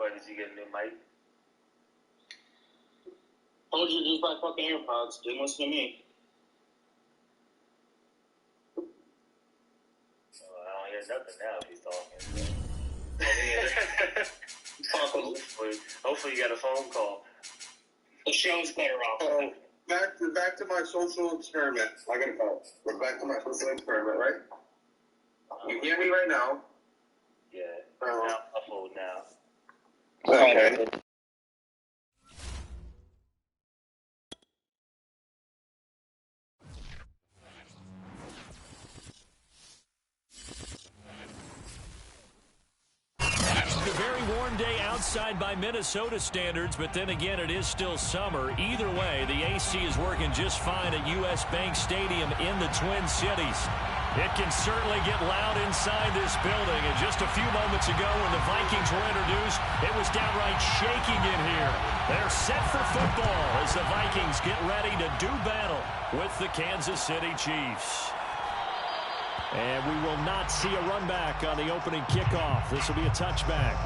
Why did you get a new mic? Told you to use my fucking AirPods. Didn't listen to me. I don't hear nothing now if he's talking. Hopefully you got a phone call. The show's better off. Back to my social experiment. I gotta go. We're back to my social experiment, right? You hear me right now? Yeah. Now I'm muffled now. Okay. A very warm day outside by Minnesota standards, but then again, it is still summer. Either way, the AC is working just fine at U.S. Bank Stadium in the Twin Cities. It can certainly get loud inside this building. And just a few moments ago when the Vikings were introduced, it was downright shaking in here. They're set for football as the Vikings get ready to do battle with the Kansas City Chiefs. And we will not see a run back on the opening kickoff. This will be a touchback.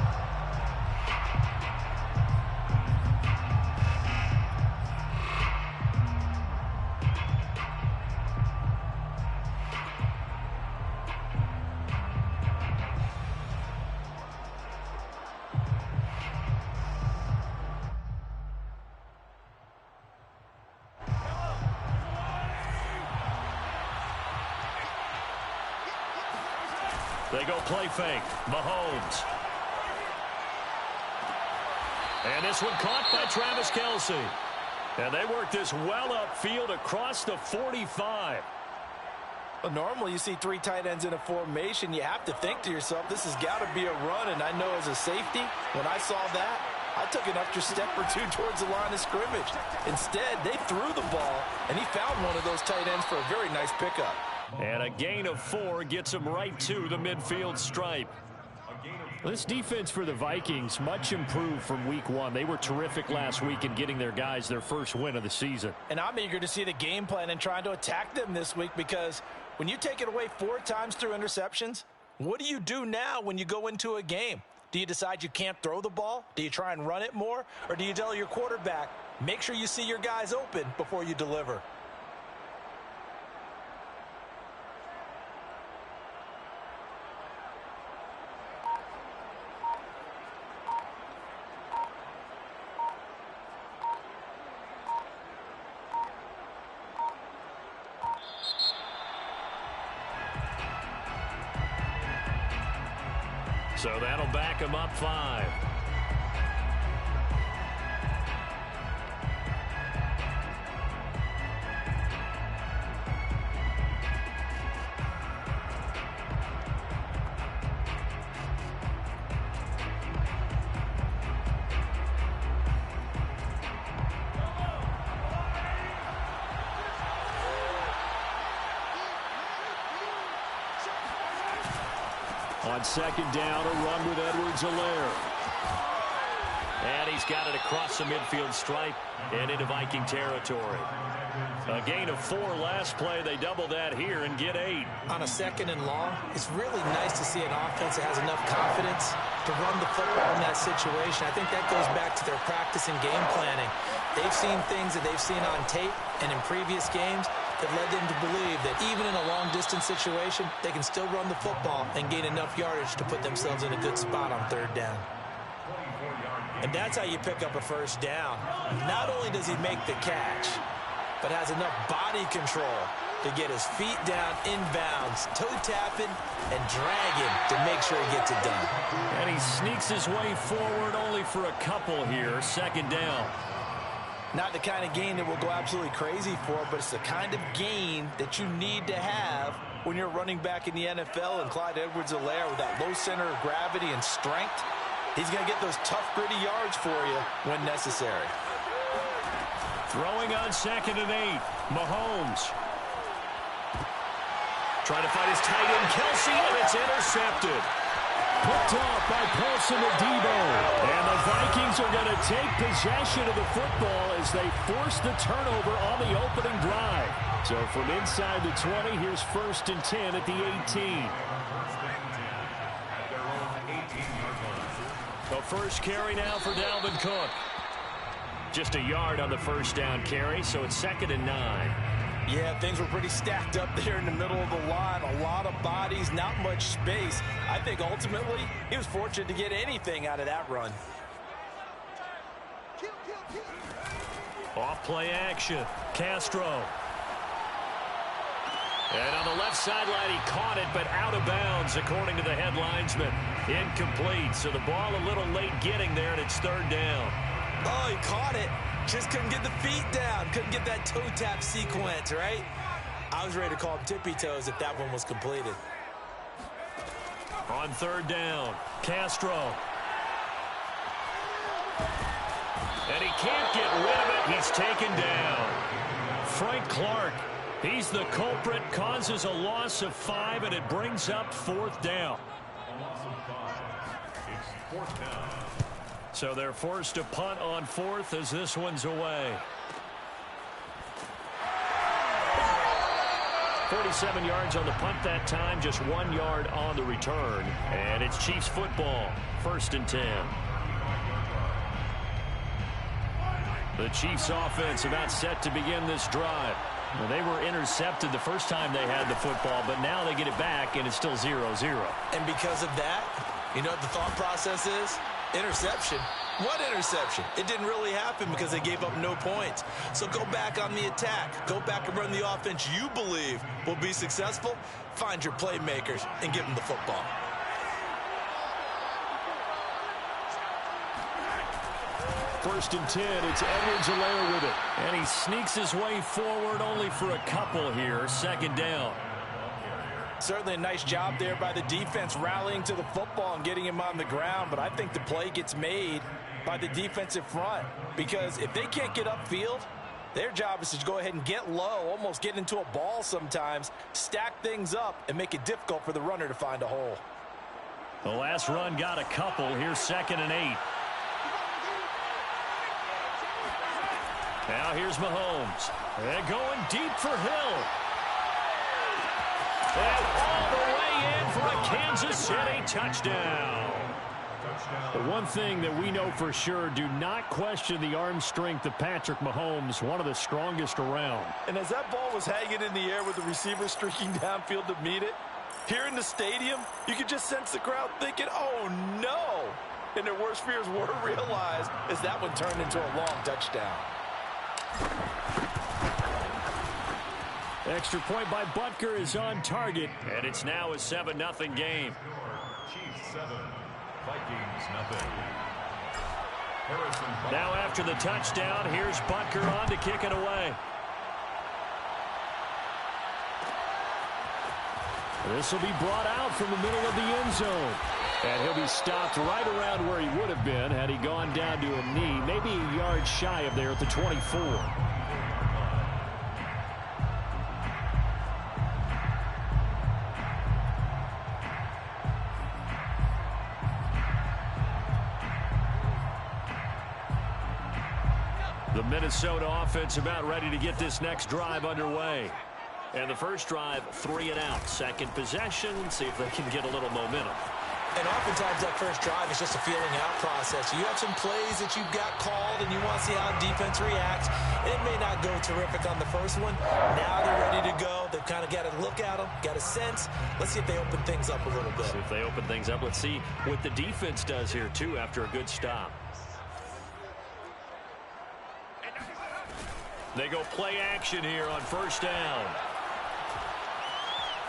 They go play fake. Mahomes. And this one caught by Travis Kelce. And they work this well upfield across the 45. Well, normally you see three tight ends in a formation. You have to think to yourself, this has got to be a run. And I know as a safety, when I saw that, I took an extra step or two towards the line of scrimmage. Instead, they threw the ball, and he found one of those tight ends for a very nice pickup. And a gain of 4 gets him right to the midfield stripe. This defense for the Vikings, much improved from week 1. They were terrific last week in getting their guys their first win of the season. And I'm eager to see the game plan and trying to attack them this week, because when you take it away 4 times through interceptions, what do you do now when you go into a game? Do you decide you can't throw the ball? Do you try and run it more? Or do you tell your quarterback, make sure you see your guys open before you deliver? So that'll back him up 5. On second down, a run with Edwards-Helaire. And he's got it across the midfield stripe and into Viking territory. A gain of 4 last play. They double that here and get 8. On a second and long, it's really nice to see an offense that has enough confidence to run the football in that situation. I think that goes back to their practice and game planning. They've seen things that they've seen on tape and in previous games that led them to believe that even in a long-distance situation, they can still run the football and gain enough yardage to put themselves in a good spot on third down. And that's how you pick up a first down. Not only does he make the catch, but has enough body control to get his feet down inbounds, toe-tapping and dragging to make sure he gets it done. And he sneaks his way forward only for a couple here. Second down. Not the kind of gain that we'll go absolutely crazy for, but it's the kind of gain that you need to have when you're running back in the NFL. And Clyde Edwards-Helaire, with that low center of gravity and strength, he's going to get those tough, gritty yards for you when necessary. Throwing on second and 8, Mahomes. Trying to find his tight end, Kelce, and it's intercepted. Picked off by Paulson Adebo. And the Vikings are going to take possession of the football as they force the turnover on the opening drive. So from inside the 20, here's first and 10 at the 18. The first carry now for Dalvin Cook. Just a yard on the first down carry, so it's 2nd and 9. Yeah, things were pretty stacked up there in the middle of the line. A lot of bodies, not much space. I think ultimately he was fortunate to get anything out of that run. Off play action. Castro. And on the left sideline, he caught it, but out of bounds, according to the head linesman. Incomplete, so the ball a little late getting there, and it's 3rd down. Oh, he caught it. Just couldn't get the feet down. Couldn't get that toe tap sequence, right? I was ready to call him tippy toes if that one was completed. On 3rd down, Castro. And he can't get rid of it. He's taken down. Frank Clark. He's the culprit, causes a loss of 5, and it brings up 4th down. It's 4th down. So they're forced to punt on 4th as this one's away. 47 yards on the punt that time, just 1 yard on the return. And it's Chiefs football, 1st and 10. The Chiefs offense about set to begin this drive. Well, they were intercepted the first time they had the football, but now they get it back, and it's still 0-0. And because of that, you know what the thought process is? Interception. What interception? It didn't really happen because they gave up no points. So go back on the attack. Go back and run the offense you believe will be successful. Find your playmakers and give them the football. First and 10, it's Edwards-Helaire with it. And he sneaks his way forward only for a couple here. 2nd down. Certainly a nice job there by the defense rallying to the football and getting him on the ground. But I think the play gets made by the defensive front. Because if they can't get upfield, their job is to go ahead and get low, almost get into a ball sometimes, stack things up, and make it difficult for the runner to find a hole. The last run got a couple. Here's 2nd and 8. Now here's Mahomes. They're going deep for Hill. And all the way in for a Kansas City touchdown. But one thing that we know for sure, do not question the arm strength of Patrick Mahomes, one of the strongest around. And as that ball was hanging in the air with the receiver streaking downfield to meet it, here in the stadium, you could just sense the crowd thinking, oh no! And their worst fears were realized as that one turned into a long touchdown. Extra point by Butker is on target, and it's now a 7-0 game. Chiefs 7, Vikings 0. Now after the touchdown, here's Butker on to kick it away. This will be brought out from the middle of the end zone. And he'll be stopped right around where he would have been had he gone down to a knee, maybe a yard shy of there at the 24. The Minnesota offense about ready to get this next drive underway. And the first drive, 3 and out. Second possession, see if they can get a little momentum. And oftentimes that first drive is just a feeling out process. You have some plays that you've got called and you want to see how defense reacts. It may not go terrific on the first one. Now they're ready to go. They've kind of got to look at them, got a sense. Let's see if they open things up a little bit. See if they open things up. Let's see what the defense does here, too, after a good stop. They go play action here on first down.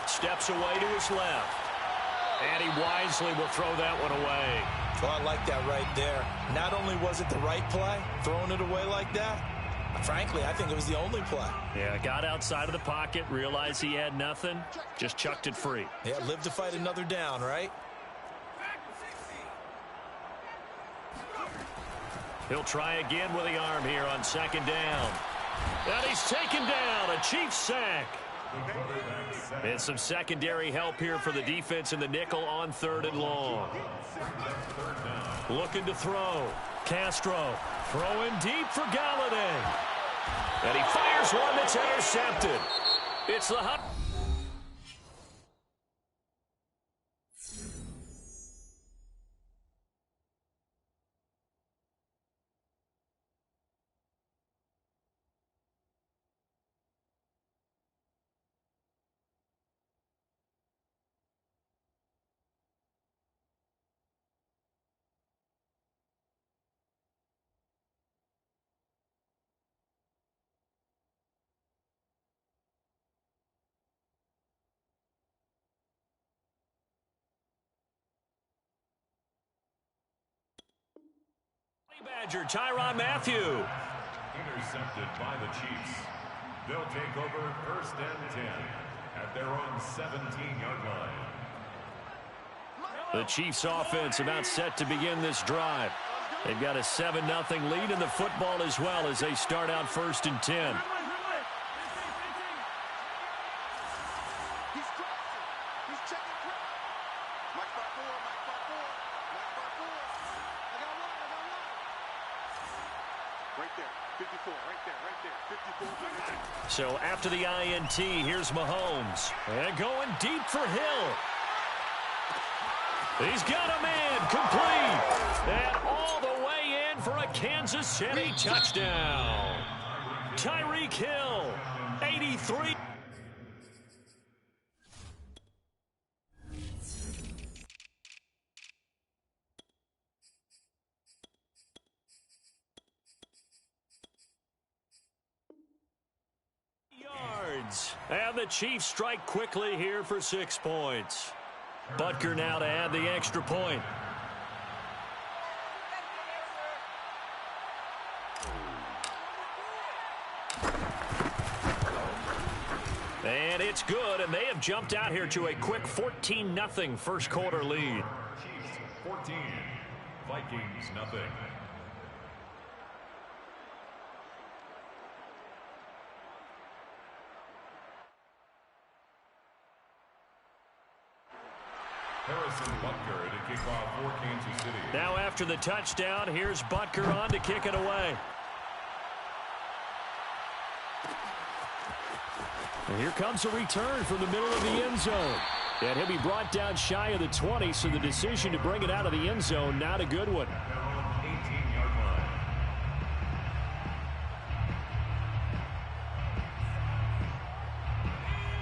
Steps away to his left. And he wisely will throw that one away. Well, I like that right there. Not only was it the right play, throwing it away like that, frankly, I think it was the only play. Yeah, got outside of the pocket, realized he had nothing, just chucked it free. Yeah, live to fight another down, right? He'll try again with the arm here on second down. And he's taken down, a Chiefs sack. And some secondary help here for the defense in the nickel on 3rd and long. Looking to throw. Castro throwing deep for Galladay. And he fires one that's intercepted. It's the Badger Tyrann Mathieu. Intercepted by the Chiefs. They'll take over 1st and 10 at their own 17-yard line. The Chiefs offense about set to begin this drive. They've got a 7-0 lead in the football as well as they start out 1st and 10. So after the INT, here's Mahomes. And going deep for Hill. He's got a man complete. And all the way in for a Kansas City touchdown. Tyreek Hill, 83. And the Chiefs strike quickly here for 6 points. Butker now to add the extra point. And it's good, and they have jumped out here to a quick 14-0 first quarter lead. Chiefs 14, Vikings nothing. Harrison Butker to kick off for Kansas City. Now after the touchdown, here's Butker on to kick it away. And here comes a return from the middle of the end zone. And he'll be brought down shy of the 20, so the decision to bring it out of the end zone, not a good one. 18-yard line.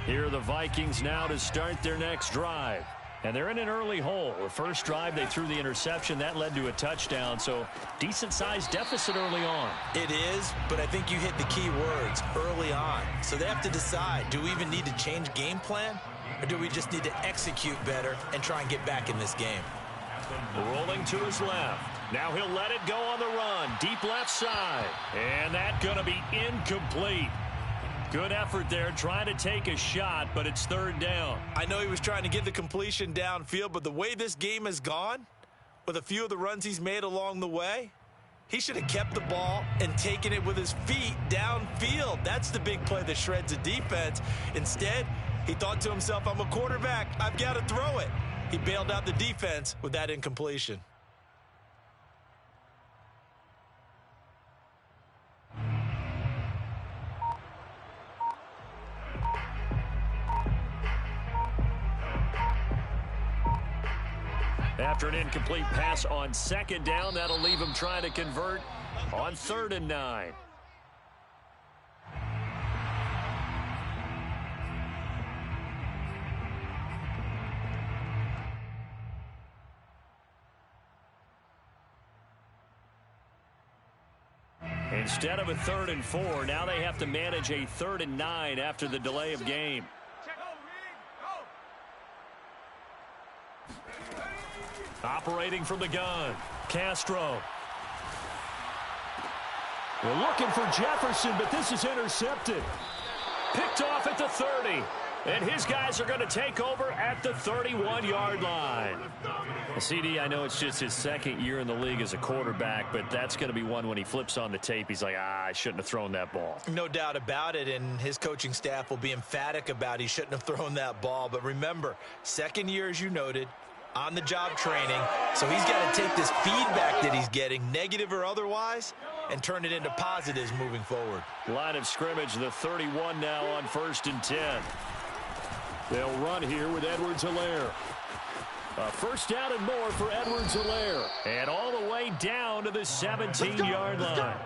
Here are the Vikings now to start their next drive. And they're in an early hole. The first drive, they threw the interception. That led to a touchdown, so decent-sized deficit early on. It is, but I think you hit the key words, early on. So they have to decide, do we even need to change game plan, or do we just need to execute better and try and get back in this game? Rolling to his left. Now he'll let it go on the run. Deep left side. And that's going to be incomplete. Good effort there, trying to take a shot, but it's 3rd down. I know he was trying to get the completion downfield, but the way this game has gone, with a few of the runs he's made along the way, he should have kept the ball and taken it with his feet downfield. That's the big play that shreds a defense. Instead, he thought to himself, I'm a quarterback, I've got to throw it. He bailed out the defense with that incompletion. After an incomplete pass on 2nd down, that'll leave him trying to convert on 3rd and 9. Instead of a 3rd and 4, now they have to manage a 3rd and 9 after the delay of game. Operating from the gun, Castro. We're looking for Jefferson, but this is intercepted. Picked off at the 30. And his guys are going to take over at the 31-yard line. CD, I know it's just his 2nd year in the league as a quarterback, but that's going to be one when he flips on the tape. He's like, I shouldn't have thrown that ball. No doubt about it, and his coaching staff will be emphatic about he shouldn't have thrown that ball. But remember, 2nd year, as you noted, on-the-job training, so he's got to take this feedback that he's getting, negative or otherwise, and turn it into positives moving forward. Line of scrimmage, the 31 now on 1st and 10. They'll run here with Edwards-Helaire. First down and more for Edwards-Helaire. And all the way down to the 17-yard line.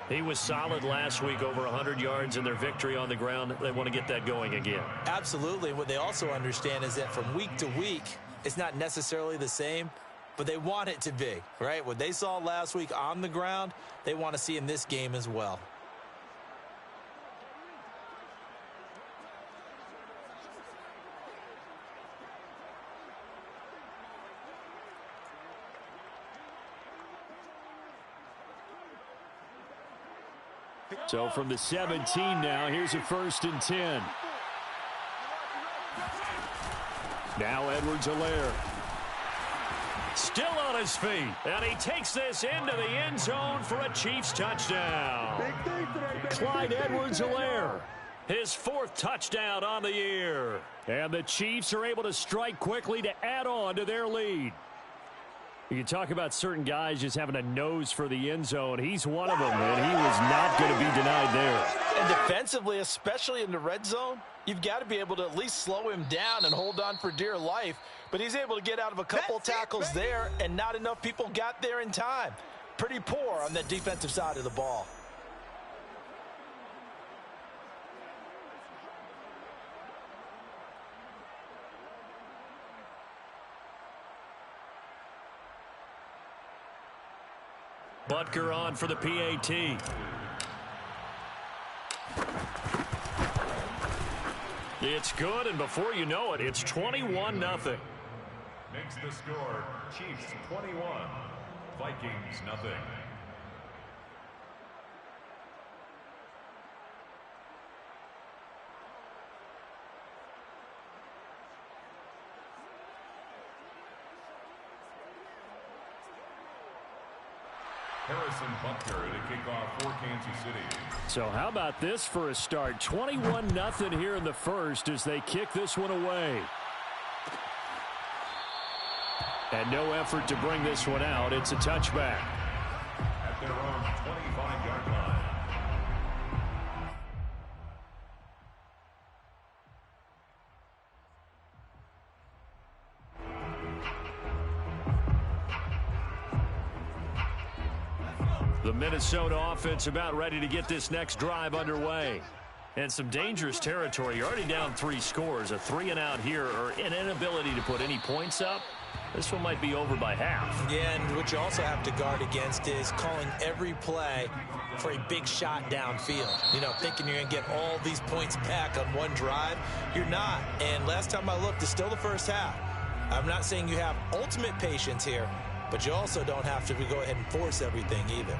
He was solid last week, over 100 yards in their victory on the ground. They want to get that going again. Absolutely. And what they also understand is that from week to week, it's not necessarily the same, but they want it to be, right? What they saw last week on the ground, they want to see in this game as well. So from the 17 now, here's a 1st and 10. Now Edwards-Helaire. Still on his feet. And he takes this into the end zone for a Chiefs touchdown. Clyde Edwards-Helaire. His 4th touchdown on the year. And the Chiefs are able to strike quickly to add on to their lead. You can talk about certain guys just having a nose for the end zone. He's one of them, and he was not going to be denied there. And defensively, especially in the red zone, you've got to be able to at least slow him down and hold on for dear life. But he's able to get out of a couple tackles there, and not enough people got there in time. Pretty poor on that defensive side of the ball. Butker on for the PAT. It's good, and before you know it, it's 21-0. Makes the score Chiefs 21, Vikings nothing. Harrison Butker to kick off for Kansas City. So how about this for a start? 21-0 here in the first as they kick this one away. And no effort to bring this one out. It's a touchback. At their own 25-yard line. The Minnesota offense about ready to get this next drive underway. And some dangerous territory. You're already down 3 scores. A 3-and-out here, or an inability to put any points up. This one might be over by half. Yeah, and what you also have to guard against is calling every play for a big shot downfield. You know, thinking you're going to get all these points back on one drive. You're not. And last time I looked, it's still the first half. I'm not saying you have ultimate patience here, but you also don't have to go ahead and force everything either.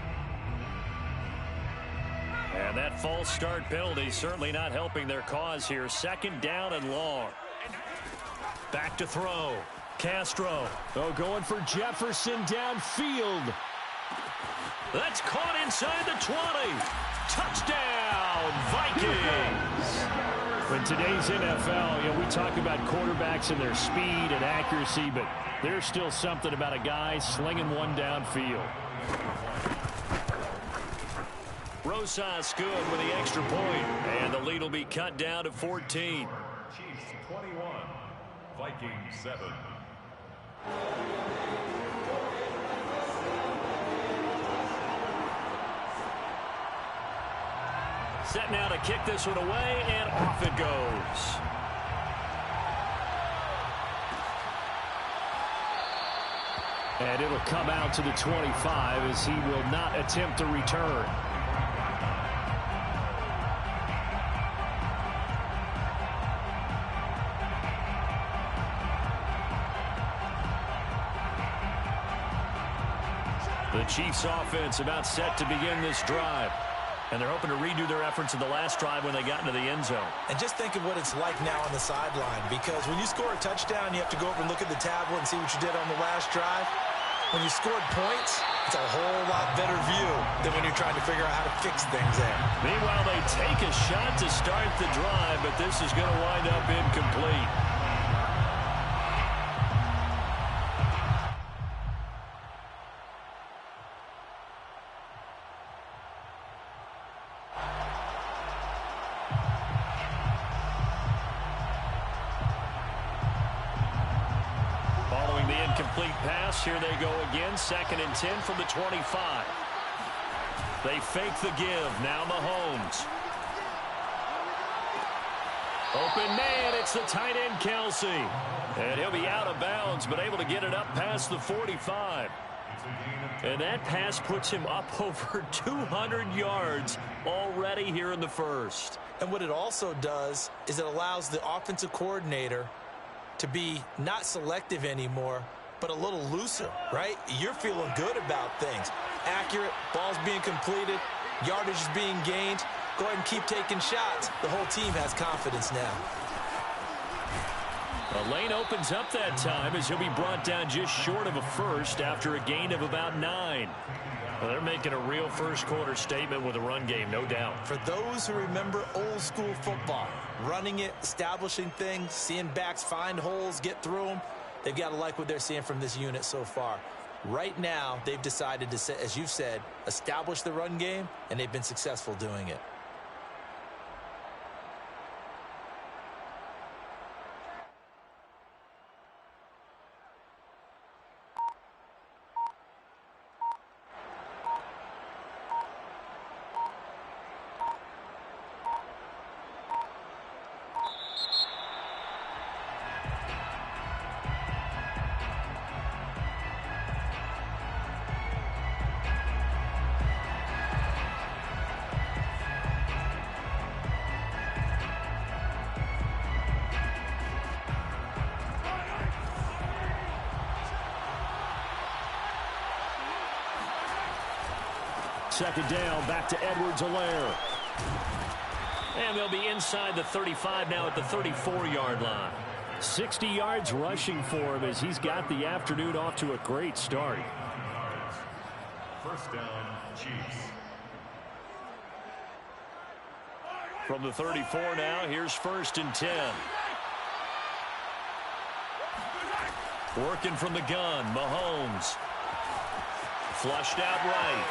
And that false start penalty certainly not helping their cause here. 2nd down and long. Back to throw. Castro. Oh, going for Jefferson downfield. That's caught inside the 20. Touchdown, Vikings. In today's NFL, you know, we talk about quarterbacks and their speed and accuracy, but there's still something about a guy slinging one downfield. Rosas good with the extra point, and the lead will be cut down to 14. Chiefs 21, Vikings 7. Set now to kick this one away, and off it goes. And it'll come out to the 25 as he will not attempt to return. The Chiefs offense about set to begin this drive. And they're hoping to redo their efforts in the last drive when they got into the end zone. And just think of what it's like now on the sideline, because when you score a touchdown, you have to go over and look at the tablet and see what you did on the last drive. When you scored points, it's a whole lot better view than when you're trying to figure out how to fix things there. Meanwhile, they take a shot to start the drive, but this is going to wind up incomplete. Incomplete pass. Here they go again. 2nd and 10 from the 25. They fake the give. Now Mahomes. Open man. It's the tight end, Kelsey. And he'll be out of bounds, but able to get it up past the 45. And that pass puts him up over 200 yards already here in the first. And what it also does is it allows the offensive coordinator to be not selective anymore, but a little looser, right? You're feeling good about things. Accurate, balls being completed, yardage is being gained. Go ahead and keep taking shots. The whole team has confidence now. The lane opens up that time as he'll be brought down just short of a first after a gain of about 9. Well, they're making a real first-quarter statement with a run game, no doubt. For those who remember old-school football, running it, establishing things, seeing backs find holes, get through them, they've got to like what they're seeing from this unit so far. Right now, they've decided to, as you've said, establish the run game, and they've been successful doing it. Second down, back to Edwards-Helaire. And they'll be inside the 35 now at the 34-yard line. 60 yards rushing for him as he's got the afternoon off to a great start. First down, Chiefs. From the 34 now, here's 1st and 10. Working from the gun, Mahomes. Flushed out right.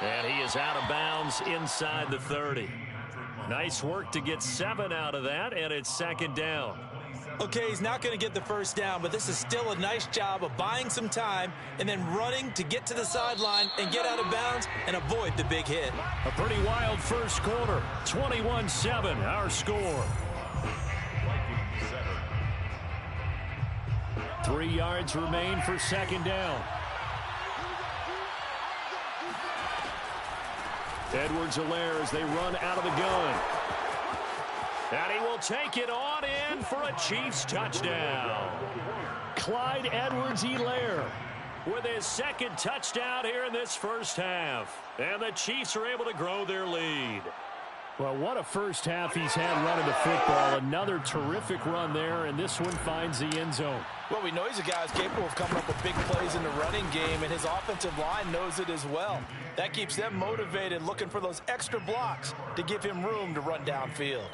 And he is out of bounds inside the 30. Nice work to get 7 out of that, and it's 2nd down. Okay, he's not going to get the first down, but this is still a nice job of buying some time and then running to get to the sideline and get out of bounds and avoid the big hit. A pretty wild first quarter. 21-7, our score. 3 yards remain for 2nd down. Edwards-Helaire as they run out of the gun. And he will take it on in for a Chiefs touchdown. Clyde Edwards-Helaire with his 2nd touchdown here in this first half. And the Chiefs are able to grow their lead. Well, what a first half he's had running the football. Another terrific run there, and this one finds the end zone. Well, we know he's a guy who's capable of coming up with big plays in the running game, and his offensive line knows it as well. That keeps them motivated, looking for those extra blocks to give him room to run downfield.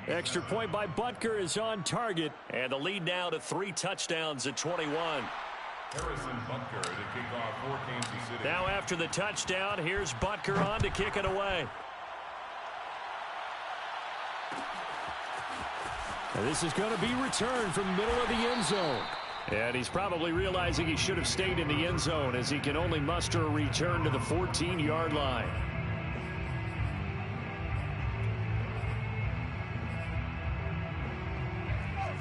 Extra point by Butker is on target, and the lead now to 3 touchdowns at 21. Harrison Butker to kick off for Kansas City. Now after the touchdown, here's Butker on to kick it away. And this is going to be returned from the middle of the end zone. And he's probably realizing he should have stayed in the end zone as he can only muster a return to the 14-yard line.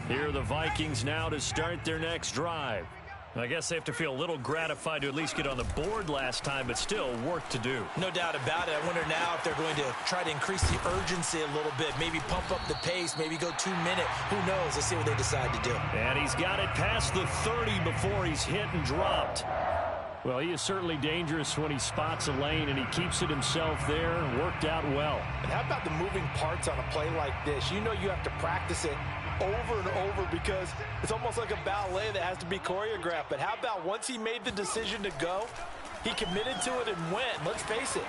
Here are the Vikings now to start their next drive. I guess they have to feel a little gratified to at least get on the board last time, but still work to do. No doubt about it. I wonder now if they're going to try to increase the urgency a little bit, maybe pump up the pace, maybe go 2-minute. Who knows? Let's see what they decide to do. And he's got it past the 30 before he's hit and dropped. Well, he is certainly dangerous when he spots a lane, and he keeps it himself there. Worked out well. And how about the moving parts on a play like this? You know you have to practice it over and over because it's almost like a ballet that has to be choreographed. But how about once he made the decision to go, he committed to it and went. Let's face it,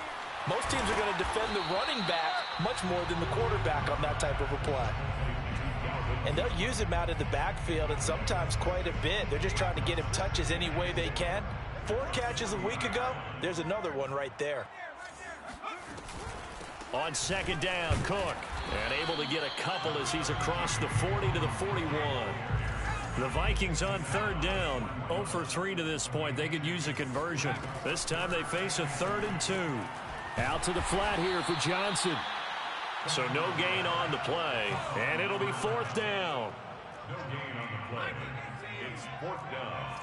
most teams are going to defend the running back much more than the quarterback on that type of a play. And they'll use him out of the backfield, and sometimes quite a bit. They're just trying to get him touches any way they can. 4 catches a week ago, there's another one right there. On 2nd down, Cook. And able to get a couple as he's across the 40 to the 41. The Vikings on 3rd down. 0 for 3 to this point. They could use a conversion. This time they face a 3rd and 2. Out to the flat here for Johnson. So no gain on the play. And it'll be 4th down. No gain on the play. It's 4th down.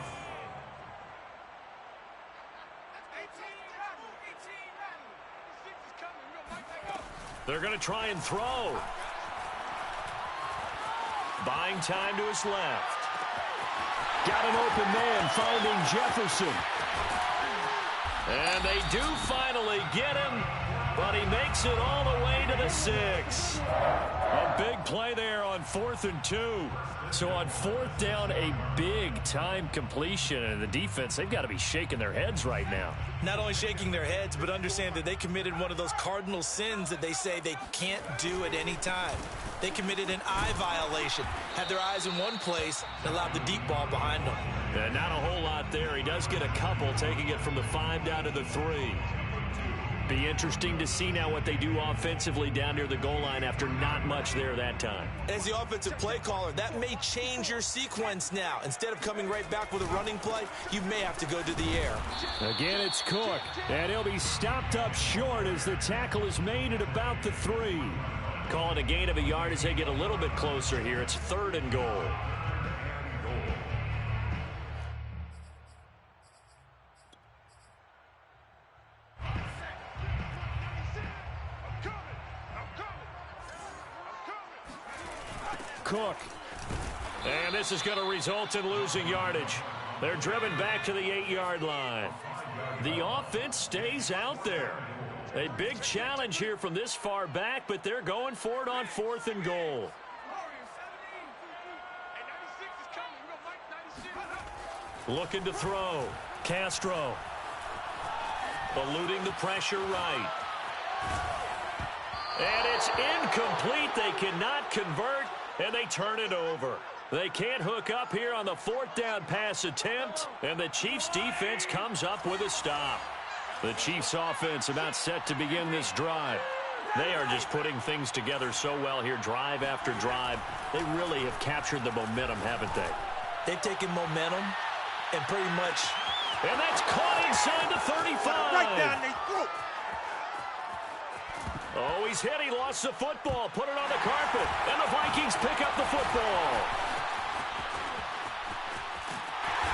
They're going to try and throw. Buying time to his left. Got an open man, finding Jefferson. And they do finally get him, but he makes it all the way to the 6. A big play there on 4th and 2. So on 4th down, a big-time completion. And the defense, they've got to be shaking their heads right now. Not only shaking their heads, but understand that they committed one of those cardinal sins that they say they can't do at any time. They committed an eye violation, had their eyes in one place, and allowed the deep ball behind them. And not a whole lot there. He does get a couple, taking it from the 5 down to the 3. Be interesting to see now what they do offensively down near the goal line after not much there that time. As the offensive play caller, that may change your sequence now. Instead of coming right back with a running play, you may have to go to the air. Again, it's Cook, and he'll be stopped up short as the tackle is made at about the 3. Calling a gain of a yard as they get a little bit closer here. It's 3rd and goal. Cook. And this is going to result in losing yardage. They're driven back to the 8-yard line. The offense stays out there. A big challenge here from this far back, but they're going for it on 4th and goal. Looking to throw. Castro. Eluding the pressure right. And it's incomplete. They cannot convert. And they turn it over. They can't hook up here on the 4th down pass attempt, and the Chiefs defense comes up with a stop. The Chiefs offense about set to begin this drive. They are just putting things together so well here, drive after drive. They really have captured the momentum, haven't they? They've taken momentum and pretty much... And that's caught inside the 35. Right down their throat. Oh, he's hit. He lost the football. Put it on the carpet. And the Vikings pick up the football.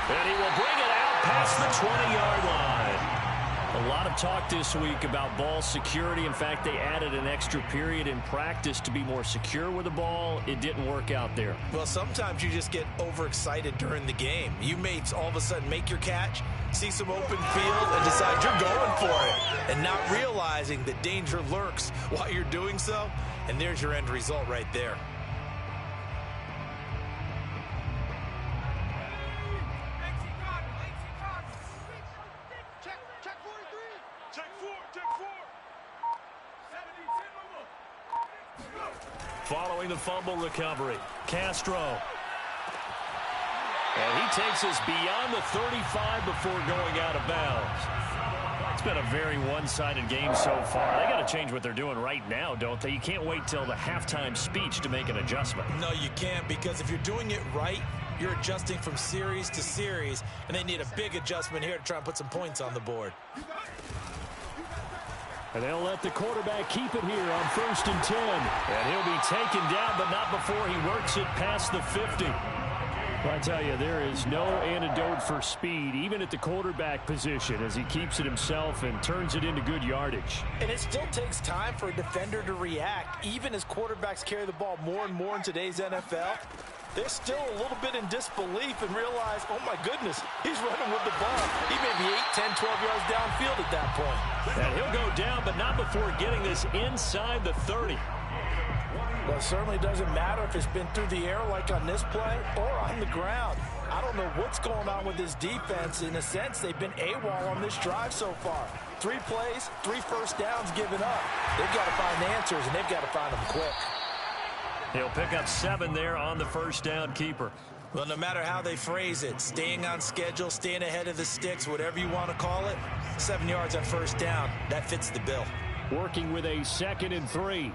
And he will bring it out past the 20-yard line. A lot of talk this week about ball security. In fact, they added an extra period in practice to be more secure with the ball. It didn't work out there. Well, sometimes you just get overexcited during the game. You may all of a sudden make your catch, see some open field, and decide you're going for it, and not realizing that danger lurks while you're doing so, and there's your end result right there. Following the fumble recovery, Castro. And he takes us beyond the 35 before going out of bounds. It's been a very one-sided game so far. They got to change what they're doing right now, don't they? You can't wait till the halftime speech to make an adjustment. No, you can't, because if you're doing it right, you're adjusting from series to series, and they need a big adjustment here to try and put some points on the board. And they'll let the quarterback keep it here on 1st and 10. And he'll be taken down, but not before he works it past the 50. Well, I tell you, there is no antidote for speed, even at the quarterback position, as he keeps it himself and turns it into good yardage. And it still takes time for a defender to react. Even as quarterbacks carry the ball more and more in today's NFL, they're still a little bit in disbelief and realize, oh my goodness, he's running with the ball. He may be 8, 10, 12 yards downfield at that point. And he'll go down, but not before getting this inside the 30. Well, it certainly doesn't matter if it's been through the air like on this play or on the ground. I don't know what's going on with this defense. In a sense, they've been AWOL on this drive so far. 3 plays, 3 first downs given up. They've got to find answers, and they've got to find them quick. He'll pick up 7 there on the first down keeper. Well, no matter how they phrase it, staying on schedule, staying ahead of the sticks, whatever you want to call it, 7 yards on first down, that fits the bill. Working with a 2nd and 3.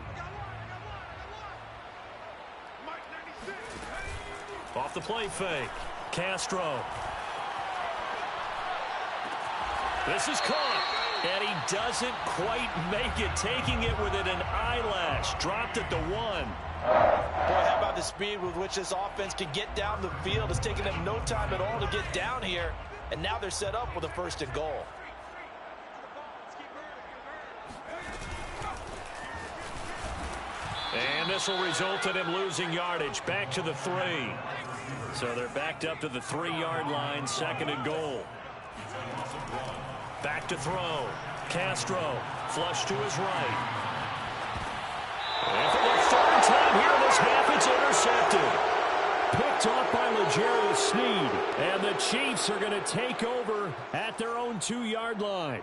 Off the play fake. Castro. This is caught. And he doesn't quite make it, taking it within an eyelash. Dropped at the 1. Boy, how about the speed with which this offense can get down the field? It's taken them no time at all to get down here. And now they're set up with a 1st and goal. And this will result in him losing yardage. Back to the 3. So they're backed up to the 3-yard line, 2nd and goal. Back to throw. Castro, flush to his right. And for the 3rd time here in this half, it's intercepted. Picked off by L'Jarius Sneed. And the Chiefs are going to take over at their own 2-yard line.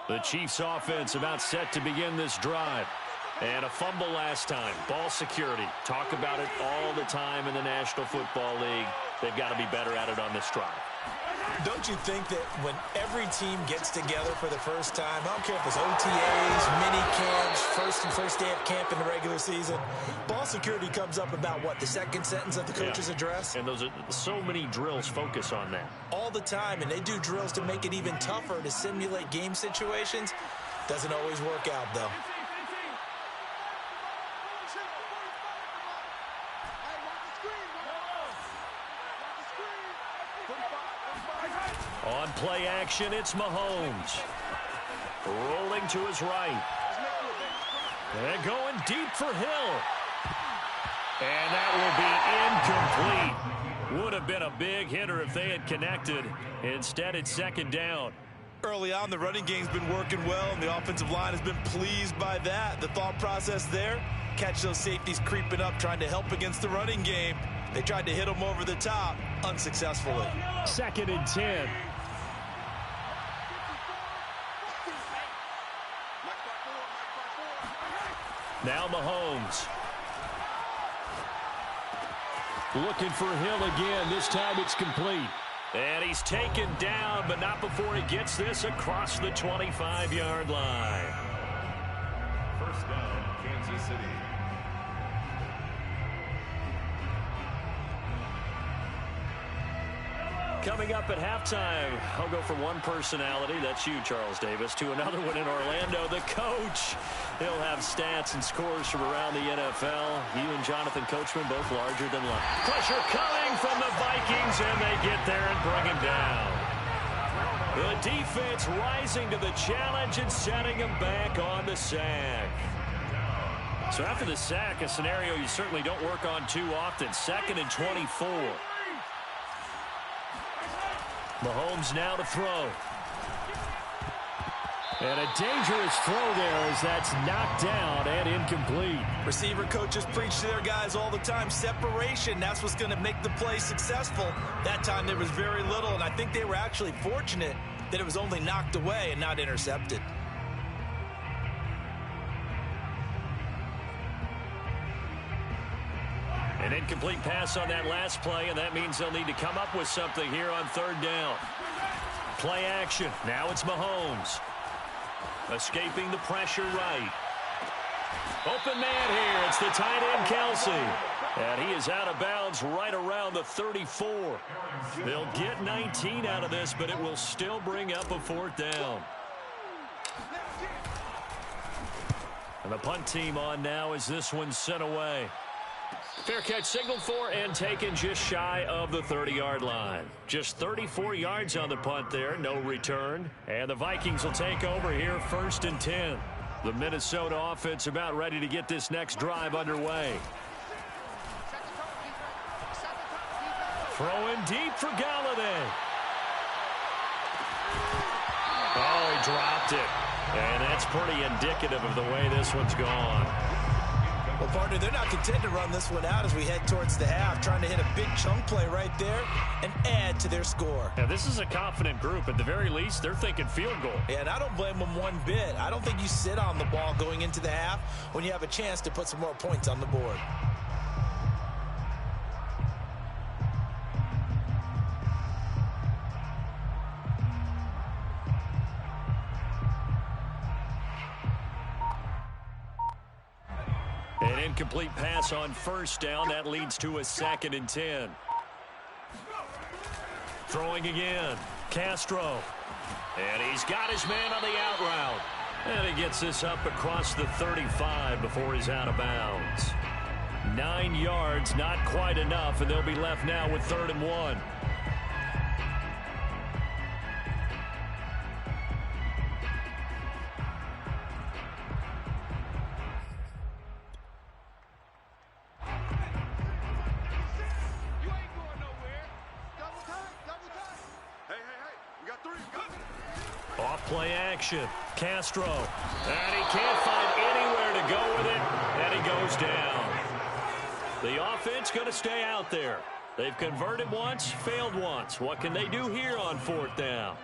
The Chiefs offense about set to begin this drive. And a fumble last time. Ball security. Talk about it all the time in the National Football League. They've got to be better at it on this drive. Don't you think that when every team gets together for the first time, I don't care if it's OTAs, mini camps, first day of camp in the regular season, ball security comes up about what, the second sentence of the coach's address? And those are so many drills focus on that. All the time, and they do drills to make it even tougher to simulate game situations. Doesn't always work out, though. On play action, it's Mahomes. Rolling to his right. And going deep for Hill. And that will be incomplete. Would have been a big hitter if they had connected. Instead, it's 2nd down. Early on, the running game's been working well, and the offensive line has been pleased by that. The thought process there, catch those safeties creeping up, trying to help against the running game. They tried to hit them over the top, unsuccessfully. 2nd and 10. Now Mahomes. Looking for Hill again. This time it's complete. And he's taken down, but not before he gets this across the 25-yard line. 1st down, Kansas City. Coming up at halftime, I'll go from one personality, that's you, Charles Davis, to another one in Orlando, the coach. He'll have stats and scores from around the NFL. You and Jonathan Coachman both larger than life. Pressure coming from the Vikings, and they get there and bring him down. The defense rising to the challenge and setting him back on the sack. So after the sack, a scenario you certainly don't work on too often. 2nd and 24. Mahomes now to throw. And a dangerous throw there as that's knocked down and incomplete. Receiver coaches preach to their guys all the time. Separation, that's what's going to make the play successful. That time there was very little, and I think they were actually fortunate that it was only knocked away and not intercepted. An incomplete pass on that last play, and that means they'll need to come up with something here on 3rd down. Play action. Now it's Mahomes. Escaping the pressure right. Open man here. It's the tight end, Kelsey. And he is out of bounds right around the 34. They'll get 19 out of this, but it will still bring up a 4th down. And the punt team on now as this one's sent away. Fair catch signaled for and taken just shy of the 30-yard line. Just 34 yards on the punt there, no return. And the Vikings will take over here 1st and 10. The Minnesota offense about ready to get this next drive underway. Throwing deep for Galladay. Oh, he dropped it. And that's pretty indicative of the way this one's gone. Well, partner, they're not content to run this one out as we head towards the half, trying to hit a big chunk play right there and add to their score. Yeah, this is a confident group. At the very least, they're thinking field goal. Yeah, and I don't blame them one bit. I don't think you sit on the ball going into the half when you have a chance to put some more points on the board. An incomplete pass on 1st down. That leads to a 2nd and 10. Throwing again. Castro. And he's got his man on the out route. And he gets this up across the 35 before he's out of bounds. 9 yards, not quite enough, and they'll be left now with 3rd and 1. Off-play action. Castro. And he can't find anywhere to go with it. And he goes down. The offense going to stay out there. They've converted once, failed once. What can they do here on 4th down?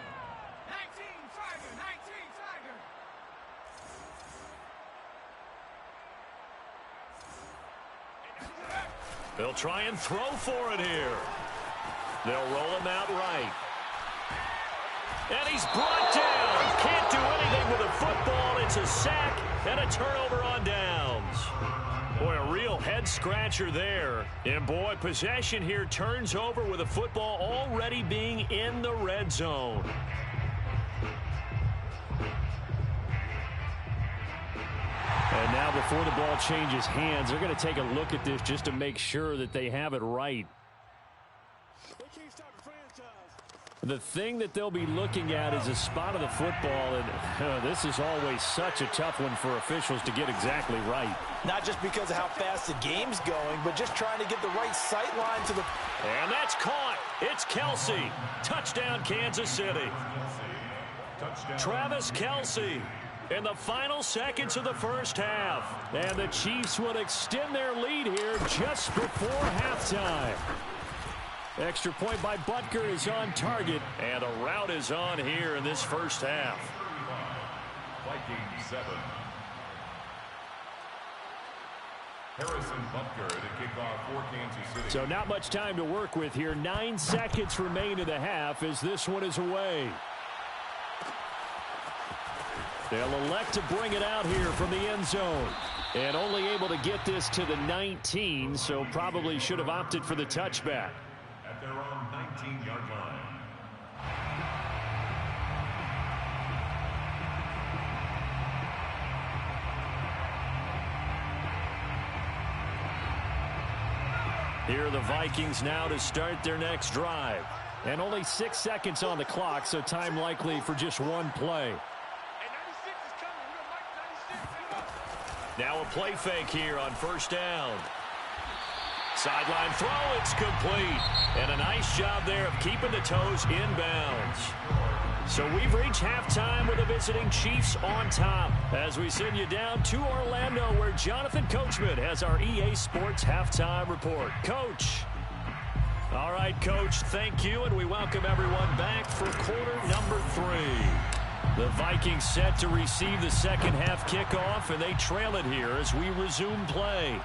They'll try and throw for it here. They'll roll him out right. And he's brought down. Can't do anything with a football. It's a sack and a turnover on downs. Boy, a real head-scratcher there. And, boy, possession here turns over with a football already being in the red zone. And now before the ball changes hands, they're going to take a look at this just to make sure that they have it right. The thing that they'll be looking at is a spot of the football, and this is always such a tough one for officials to get exactly right. Not just because of how fast the game's going, but just trying to get the right sight line to the... And that's caught. It's Kelce. Touchdown, Kansas City. Travis Kelce in the final seconds of the first half. And the Chiefs will extend their lead here just before halftime. Extra point by Butker is on target, and a rout is on here in this first half. Vikings 7. Harrison Butker to kick off for Kansas City. So not much time to work with here. 9 seconds remain in the half as this one is away. They'll elect to bring it out here from the end zone. And only able to get this to the 19, so probably should have opted for the touchback. At their own 19-yard line. Here are the Vikings now to start their next drive. And only 6 seconds on the clock, so time likely for just one play. Now a play fake here on first down. Sideline throw, it's complete. And a nice job there of keeping the toes inbounds. So we've reached halftime with the visiting Chiefs on top as we send you down to Orlando where Jonathan Coachman has our EA Sports halftime report. Coach. All right, Coach, thank you, and we welcome everyone back for quarter number 3. The Vikings set to receive the second half kickoff, and they trail it here as we resume play.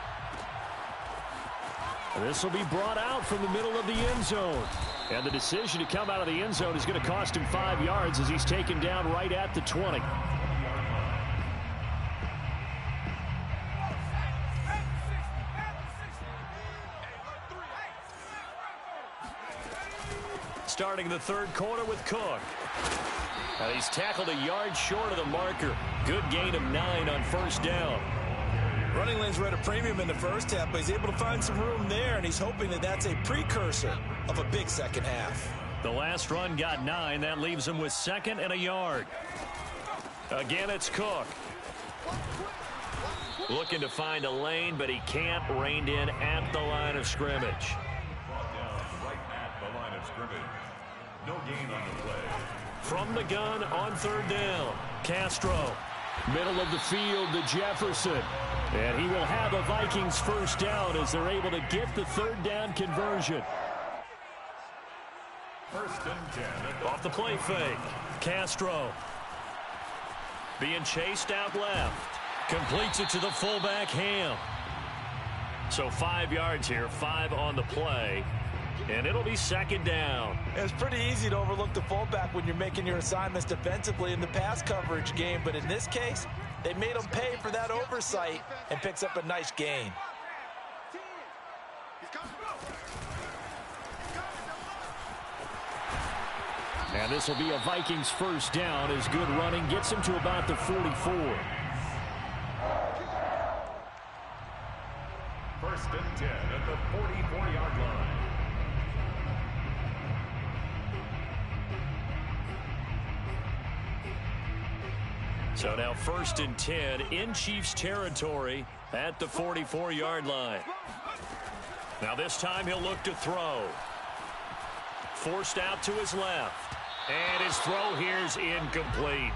This will be brought out from the middle of the end zone. And the decision to come out of the end zone is going to cost him 5 yards as he's taken down right at the 20. Starting the third quarter with Cook. And he's tackled a yard short of the marker. Good gain of 9 on first down. Running lanes were at a premium in the first half, but he's able to find some room there, and he's hoping that that's a precursor of a big second half. The last run got 9. That leaves him with 2nd and a yard. Again, it's Cook. Looking to find a lane, but he can't. Reined in at the line of scrimmage. Brought down right at the line of scrimmage. No gain on the play. From the gun on third down, Castro. Middle of the field to Jefferson. And he will have a Vikings first down as they're able to get the third down conversion. First and 10. Off the play fake. Castro. Being chased out left. Completes it to the fullback, Ham. So 5 yards here, 5 on the play. And it'll be second down. It's pretty easy to overlook the fullback when you're making your assignments defensively in the pass coverage game. But in this case, they made him pay for that oversight and picks up a nice gain. And this will be a Vikings first down as good running gets him to about the 44. First 44-yard line. So now 1st and 10 in Chiefs territory at the 44-yard line. Now this time he'll look to throw. Forced out to his left. And his throw here's incomplete.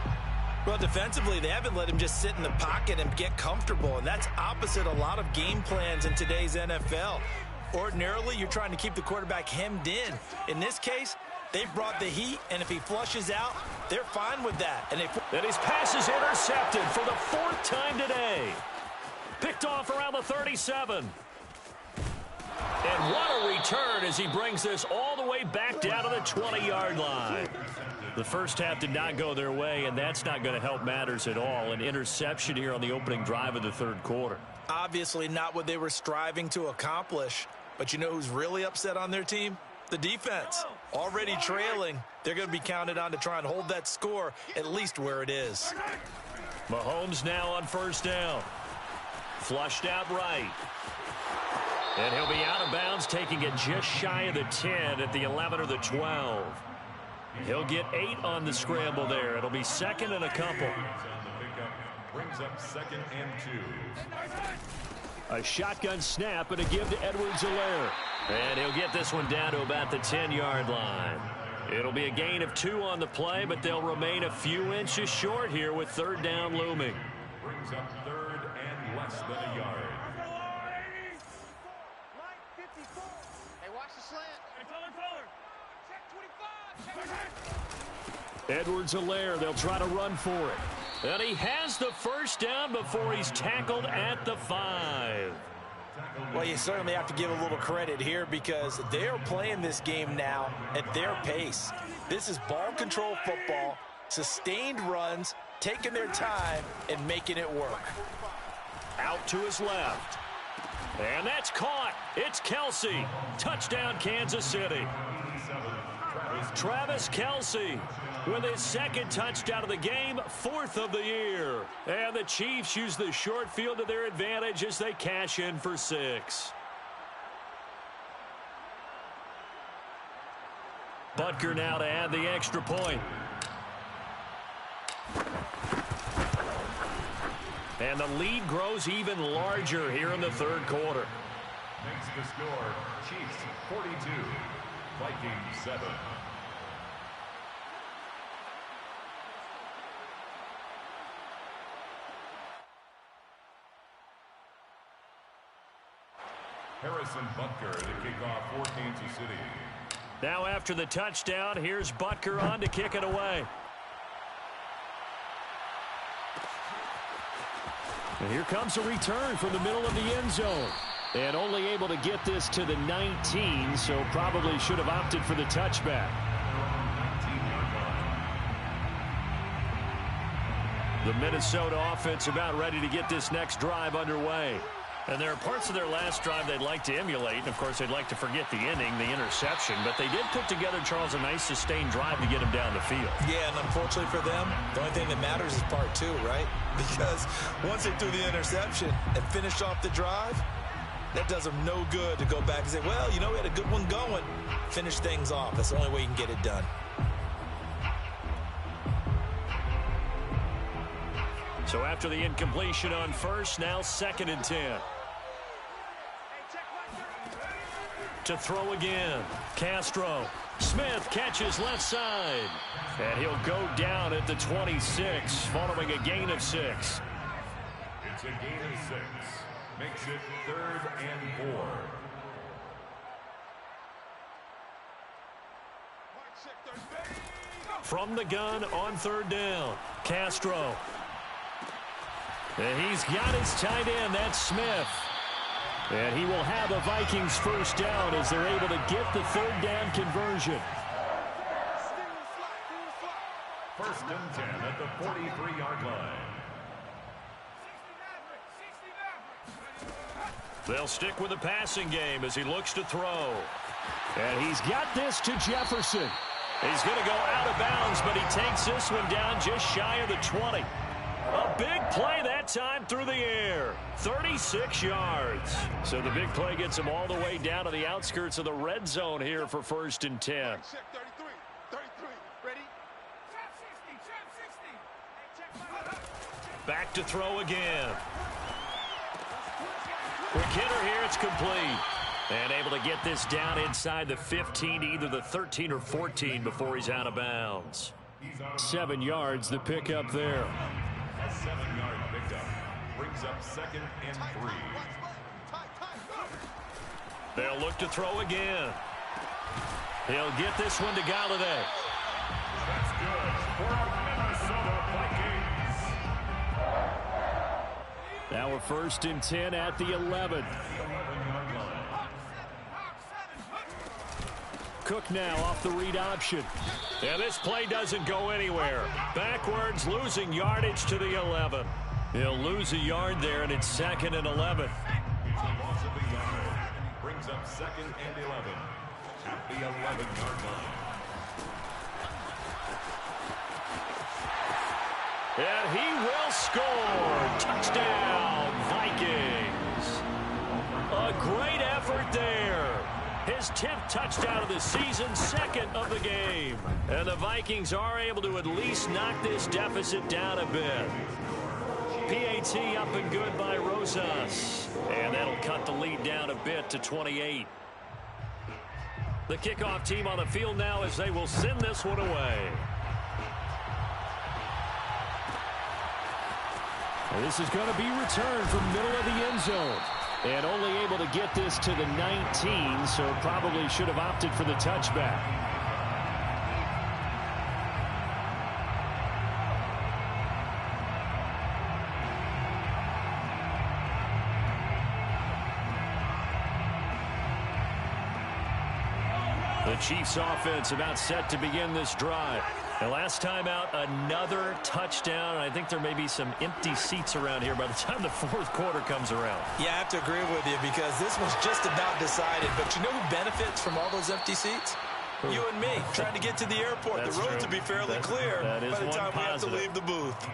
Well, defensively, they haven't let him just sit in the pocket and get comfortable, and that's opposite a lot of game plans in today's NFL. Ordinarily, you're trying to keep the quarterback hemmed in. In this case, they've brought the heat, and if he flushes out, they're fine with that. And his pass is intercepted for the 4th time today. Picked off around the 37. And what a return as he brings this all the way back down to the 20-yard line. The first half did not go their way, and that's not going to help matters at all. An interception here on the opening drive of the 3rd quarter. Obviously not what they were striving to accomplish. But you know who's really upset on their team? The defense. Already trailing. They're going to be counted on to try and hold that score at least where it is. Mahomes now on 1st down. Flushed out right. And he'll be out of bounds, taking it just shy of the 10 at the 11 or the 12. He'll get 8 on the scramble there. It'll be 2nd and a couple. Brings up 2nd and 2. A shotgun snap and a give to Edwards-Helaire. And he'll get this one down to about the 10-yard line. It'll be a gain of 2 on the play, but they'll remain a few inches short here with 3rd down looming. Brings up 3rd and less than a yard. Edwards-Helaire, they'll try to run for it. And he has the 1st down before he's tackled at the 5. Well, you certainly have to give a little credit here because they're playing this game now at their pace. This is ball control football, sustained runs, taking their time and making it work. Out to his left. And that's caught. It's Kelce. Touchdown, Kansas City. Travis Kelce with his 2nd touchdown of the game, 4th of the year. And the Chiefs use the short field to their advantage as they cash in for 6. Butker now to add the extra point. And the lead grows even larger here in the 3rd quarter. Makes the score Chiefs 42, Vikings 7. Harrison Butker to kick off for Kansas City. Now after the touchdown, here's Butker on to kick it away. And here comes a return from the middle of the end zone. And only able to get this to the 19, so probably should have opted for the touchback. The Minnesota offense about ready to get this next drive underway. And there are parts of their last drive they'd like to emulate. And, of course, they'd like to forget the inning, the interception. But they did put together, Charles, a nice sustained drive to get him down the field. Yeah, and unfortunately for them, the only thing that matters is part 2, right? Because once they threw the interception and finished off the drive, that does them no good to go back and say, well, you know, we had a good one going. Finish things off. That's the only way you can get it done. So after the incompletion on 1st, now 2nd and 10. To throw again. Castro. Smith catches left side. And he'll go down at the 26 following a gain of 6. It's a gain of 6. Makes it 3rd and 4. From the gun on 3rd down. Castro. And he's got his tight end. That's Smith. And he will have the Vikings 1st down as they're able to get the 3rd down conversion. 1st and 10 at the 43-yard line. They'll stick with the passing game as he looks to throw. And he's got this to Jefferson. He's going to go out of bounds, but he takes this one down just shy of the 20. A big play that time through the air. 36 yards. So the big play gets him all the way down to the outskirts of the red zone here for 1st and 10. Back to throw again. Quick hitter here, it's complete. And able to get this down inside the 15, either the 13 or 14 before he's out of bounds. 7 yards, the pickup there. A 7-yard pickup brings up 2nd and 3. They'll look to throw again. He'll get this one to Galladay. That's good for our Minnesota Vikings. Now we're 1st and 10 at the 11. 11-yard line. Cook now off the read option. Yeah, this play doesn't go anywhere. Backwards, losing yardage to the 11. He'll lose a yard there, and it's 2nd and 11. It's a loss of a yard. Brings up 2nd and 11 at the 11-yard line. And he will score. Touchdown, Vikings. A great effort there. His 10th touchdown of the season, 2nd of the game. And the Vikings are able to at least knock this deficit down a bit. PAT up and good by Rosas. And that'll cut the lead down a bit to 28. The kickoff team on the field now as they will send this one away. And this is going to be returned from middle of the end zone. And only able to get this to the 19, so probably should have opted for the touchback. The Chiefs offense about set to begin this drive. And last time out, another touchdown. I think there may be some empty seats around here by the time the 4th quarter comes around. Yeah, I have to agree with you because this was just about decided. But you know who benefits from all those empty seats? You and me, trying to get to the airport. That's the road true. to be fairly clear that is by the one time we have to positive. leave the booth.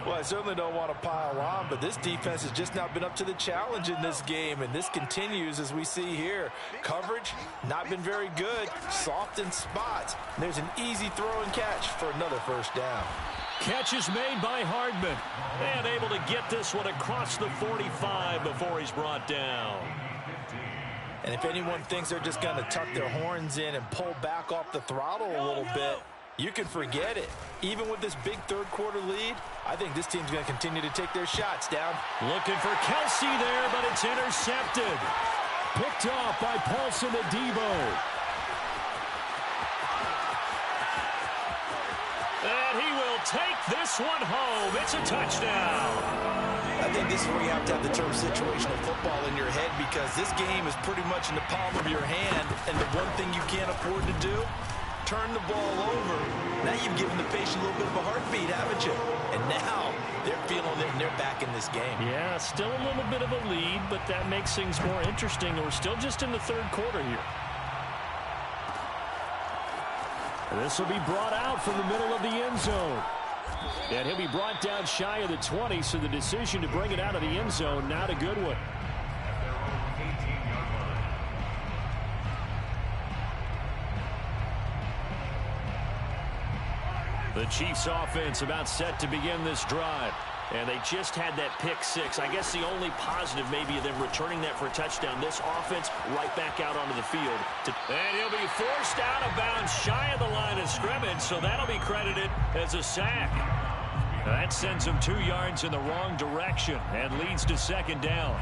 Well, I certainly don't want to pile on, but this defense has just not been up to the challenge in this game, and this continues as we see here. Coverage, not been very good, soft in spots. And there's an easy throw and catch for another 1st down. Catch is made by Hardman. And able to get this one across the 45 before he's brought down. And if anyone thinks they're just going to tuck their horns in and pull back off the throttle a little bit, you can forget it. Even with this big 3rd quarter lead, I think this team's going to continue to take their shots down. Looking for Kelsey there, but it's intercepted. Picked off by Paulson Adebo. And he will take this one home. It's a touchdown. I think this is where you have to have the term situational football in your head because this game is pretty much in the palm of your hand, and the one thing you can't afford to do, turn the ball over. Now you've given the patient a little bit of a heartbeat, haven't you? And now they're feeling it and they're back in this game. Yeah, still a little bit of a lead, but that makes things more interesting. We're still just in the 3rd quarter here. This will be brought out from the middle of the end zone. And he'll be brought down shy of the 20, so the decision to bring it out of the end zone, not a good one. The Chiefs offense about set to begin this drive. And they just had that pick 6. I guess the only positive maybe of them returning that for a touchdown. This offense right back out onto the field. And he'll be forced out of bounds shy of the line of scrimmage, so that'll be credited as a sack. That sends him 2 yards in the wrong direction and leads to 2nd down.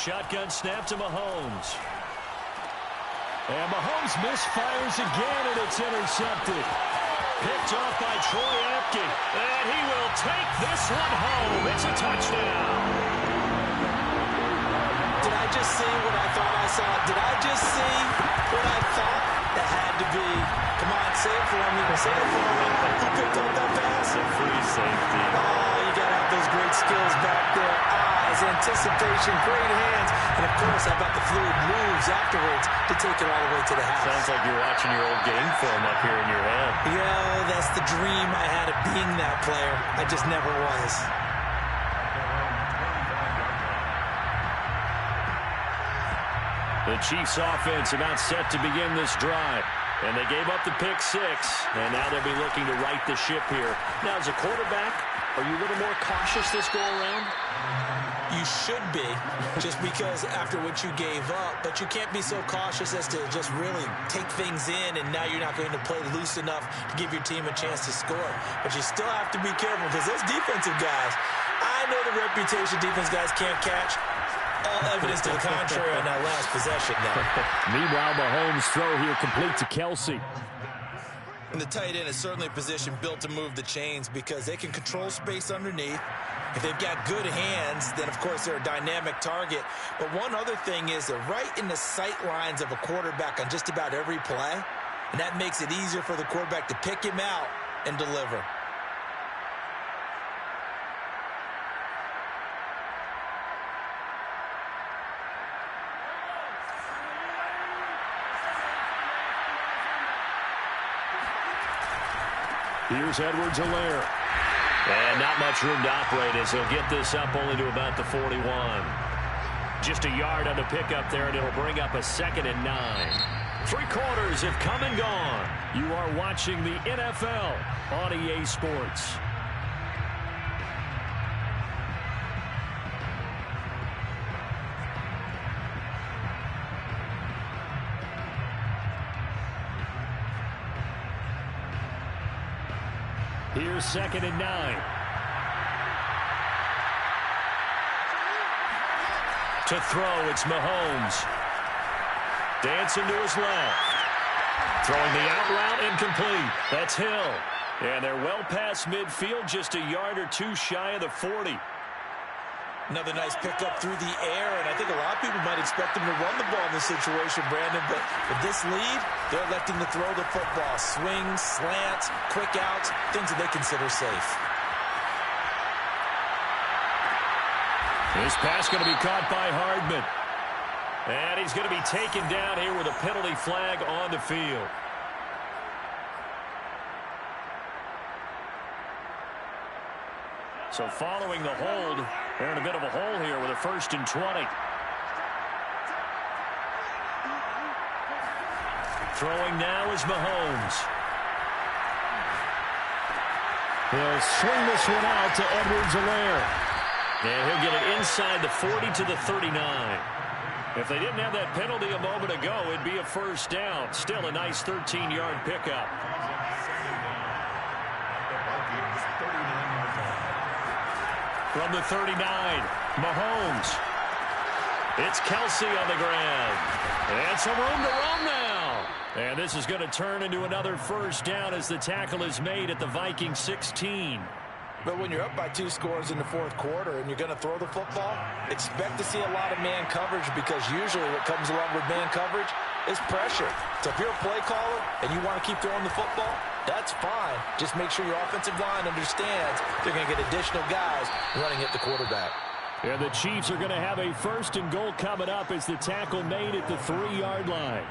Shotgun snap to Mahomes. And Mahomes misfires again, and it's intercepted. Picked off by Troy Apke. And he will take this one home. It's a touchdown. Did I just see what I thought I saw? Did I just see what I thought? That had to be. Come on, Say it for me. Say it for me. Who picked up that pass? A free safety. Oh, you got to have those great skills back there. Eyes, anticipation, great hands. And, of course, how about the fluid moves afterwards to take it all the way to the house? Sounds like you're watching your old game film up here in your head. Yeah, that's the dream I had of being that player. I just never was. The Chiefs offense about set to begin this drive. And they gave up the pick six. And now they'll be looking to right the ship here. Now, as a quarterback, are you a little more cautious this go around? You should be, just because after what you gave up. But you can't be so cautious as to just really take things in, and now you're not going to play loose enough to give your team a chance to score. But you still have to be careful, because those defensive guys, I know the reputation defense guys can't catch. All evidence to the contrary on that last possession, though. Meanwhile, Mahomes' throw here complete to Kelsey. And the tight end is certainly a position built to move the chains because they can control space underneath. If they've got good hands, then, of course, they're a dynamic target. But one other thing is they're right in the sight lines of a quarterback on just about every play. And that makes it easier for the quarterback to pick him out and deliver. Here's Edwards-Helaire. And not much room to operate as he'll get this up only to about the 41. Just a yard on the pickup there, and it'll bring up a 2nd and 9. 3 quarters have come and gone. You are watching the NFL on EA Sports. Here's 2nd and 9. To throw, it's Mahomes. Dancing to his left. Throwing the out route incomplete. That's Hill. And they're well past midfield, just a yard or two shy of the 40. Another nice pickup through the air, and I think a lot of people might expect him to run the ball in this situation, Brandon, but with this lead, they're electing to throw the football. Swings, slants, quick outs, things that they consider safe. This pass going to be caught by Hardman. And he's going to be taken down here with a penalty flag on the field. So following the hold, they're in a bit of a hole here with a 1st and 20. Throwing now is Mahomes. He'll swing this one out to Edwards-Helaire. And he'll get it inside the 40 to the 39. If they didn't have that penalty a moment ago, it'd be a 1st down. Still a nice 13-yard pickup. From the 39, Mahomes. It's Kelsey on the ground. And some room to run now. And this is going to turn into another 1st down as the tackle is made at the Vikings 16. But when you're up by 2 scores in the 4th quarter and you're going to throw the football, expect to see a lot of man coverage, because usually what comes along with man coverage is pressure. So if you're a play caller and you want to keep throwing the football, that's fine. Just make sure your offensive line understands they're going to get additional guys running at the quarterback. And the Chiefs are going to have a 1st and goal coming up as the tackle made at the 3-yard line.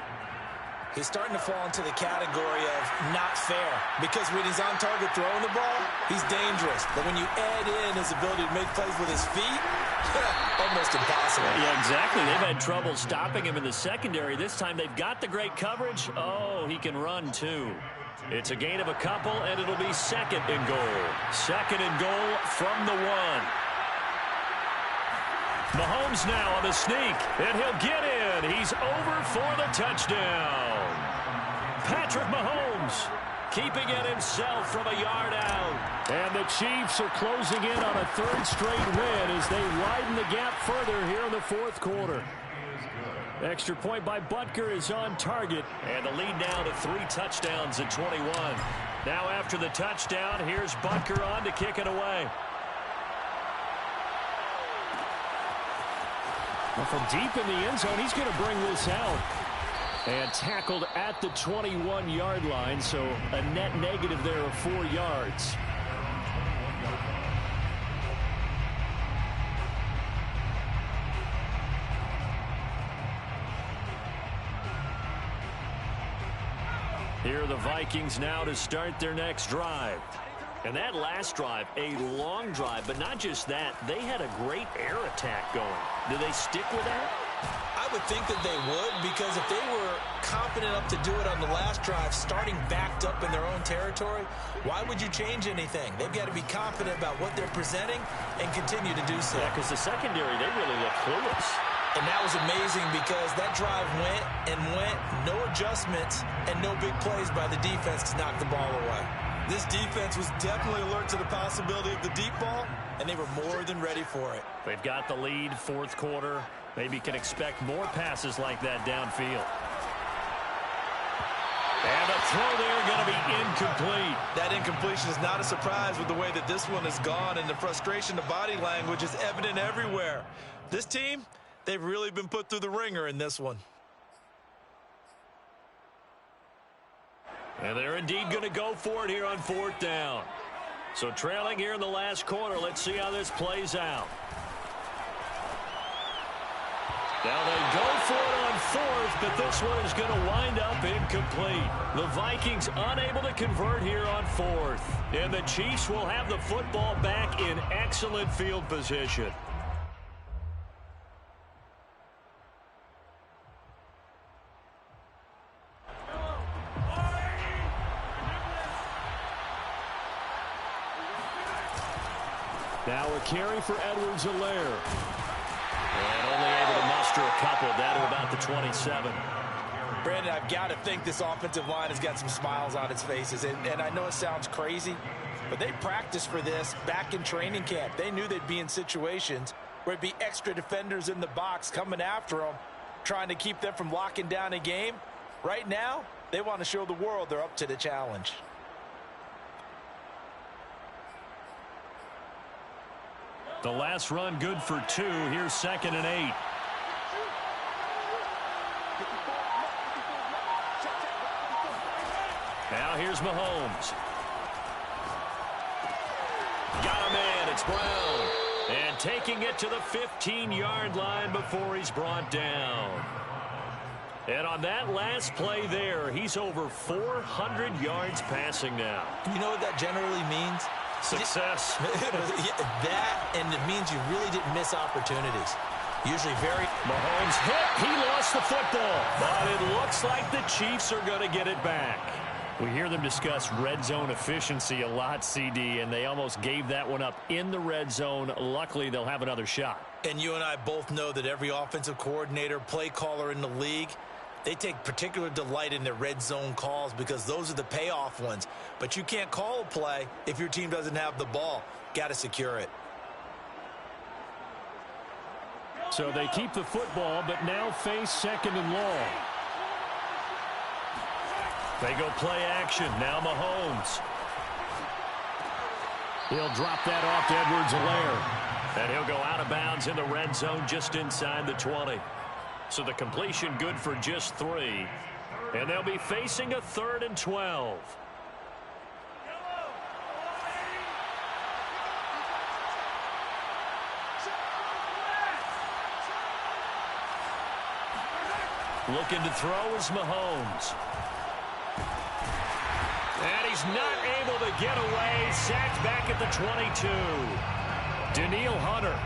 He's starting to fall into the category of not fair, because when he's on target throwing the ball, he's dangerous. But when you add in his ability to make plays with his feet, almost impossible. Yeah, exactly. They've had trouble stopping him in the secondary. This time they've got the great coverage. Oh, he can run too. It's a gain of a couple, and it'll be 2nd and goal. 2nd and goal from the 1. Mahomes now on the sneak, and he'll get in. He's over for the touchdown. Patrick Mahomes keeping it himself from a yard out. And the Chiefs are closing in on a 3rd straight win as they widen the gap further here in the 4th quarter. Extra point by Butker is on target, and the lead now to 3 touchdowns at 21. Now after the touchdown, here's Butker on to kick it away. Well, from deep in the end zone, he's going to bring this out. And tackled at the 21-yard line, so a net negative there of 4 yards. Here are the Vikings now to start their next drive. And that last drive, a long drive, but not just that. They had a great air attack going. Do they stick with that? I would think that they would, because if they were confident enough to do it on the last drive, starting backed up in their own territory, why would you change anything? They've got to be confident about what they're presenting and continue to do so. Yeah, because the secondary, they really look clueless. And that was amazing because that drive went and went, no adjustments and no big plays by the defense to knock the ball away. This defense was definitely alert to the possibility of the deep ball, and they were more than ready for it. They've got the lead, fourth quarter. Maybe can expect more passes like that downfield. And a throw there going to be incomplete. That incompletion is not a surprise with the way that this one has gone, and the frustration, the body language is evident everywhere. This team, they've really been put through the ringer in this one. And they're indeed going to go for it here on fourth down. So trailing here in the last quarter. Let's see how this plays out. Now they go for it on fourth, but this one is going to wind up incomplete. The Vikings unable to convert here on fourth. And the Chiefs will have the football back in excellent field position. Now a carry for Edwards-Helaire. And only able to muster a couple down to about the 27. Brandon, I've got to think this offensive line has got some smiles on its faces. And I know it sounds crazy, but they practiced for this back in training camp. They knew they'd be in situations where it'd be extra defenders in the box coming after them, trying to keep them from locking down a game. Right now, they want to show the world they're up to the challenge. The last run good for 2. Here's 2nd and 8. Now here's Mahomes. Got a man. It's Brown. And taking it to the 15-yard line before he's brought down. And on that last play there, he's over 400 yards passing now. You know what that generally means? Success. That, and it means you really didn't miss opportunities. Usually very... Mahomes hit. He lost the football. But it looks like the Chiefs are going to get it back. We hear them discuss red zone efficiency a lot, CD, and they almost gave that one up in the red zone. Luckily, they'll have another shot. And you and I both know that every offensive coordinator, play caller in the league, they take particular delight in their red zone calls because those are the payoff ones. But you can't call a play if your team doesn't have the ball. Got to secure it. So they keep the football, but now face 2nd and long. They go play action. Now Mahomes. He'll drop that off to Edwards-Helaire. And he'll go out of bounds in the red zone just inside the 20. So the completion good for just 3. And they'll be facing a 3rd and 12. Looking to throw is Mahomes. And he's not able to get away. Sacked back at the 22. Danielle Hunter.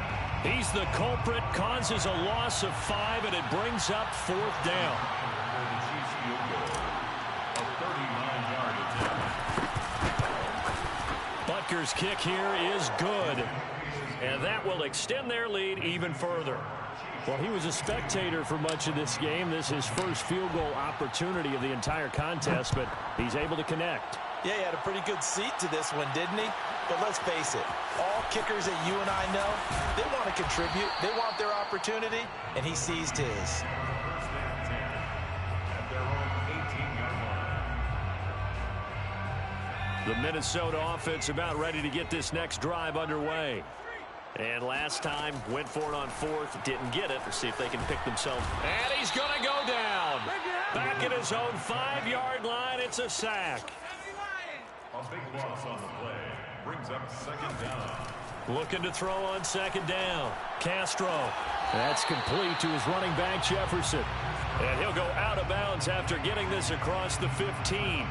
He's the culprit, causes a loss of 5, and it brings up 4th down. Butker's kick here is good. And that will extend their lead even further. Well, he was a spectator for much of this game. This is his first field goal opportunity of the entire contest, but he's able to connect. Yeah, he had a pretty good seat to this one, didn't he? But let's face it, all kickers that you and I know, they want to contribute. They want their opportunity, and he seized his. The Minnesota offense about ready to get this next drive underway. And last time, went for it on 4th, didn't get it. Let's see if they can pick themselves. And he's going to go down. Back at his own 5-yard line, it's a sack. A big loss on the play brings up second down. Looking to throw on second down. Castro. That's complete to his running back, Jefferson. And he'll go out of bounds after getting this across the 15.